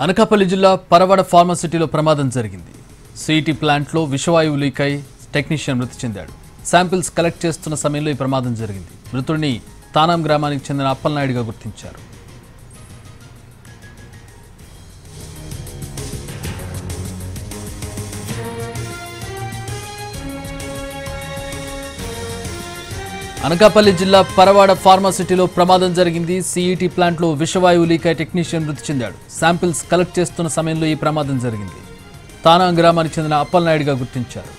అనకాపల్లి జిల్లా పరవాడ ఫార్మసిటీలో ప్రమాదం జరిగింది. సిఇటి ప్లాంట్లో విషవాయువు లీక్ అయి టెక్నీషియన్ మృతి చెందాడు. శాంపిల్స్ కలెక్ట్ చేస్తున్న సమయంలో ఈ ప్రమాదం జరిగింది. మృతుడిని తానాం గ్రామానికి చెందిన అప్పలనాయుడుగా గుర్తించారు. అనకాపల్లి జిల్లా పరవాడ ఫార్మసిటీలో ప్రమాదం జరిగింది. సిఇటి ప్లాంట్లో విషవాయువు లీక్ అయి టెక్నీషియన్ మృతి చెందాడు. శాంపిల్స్ కలెక్ట్ చేస్తున్న సమయంలో ఈ ప్రమాదం జరిగింది. తానాం గ్రామానికి చెందిన అప్పలనాయుడుగా గుర్తించారు.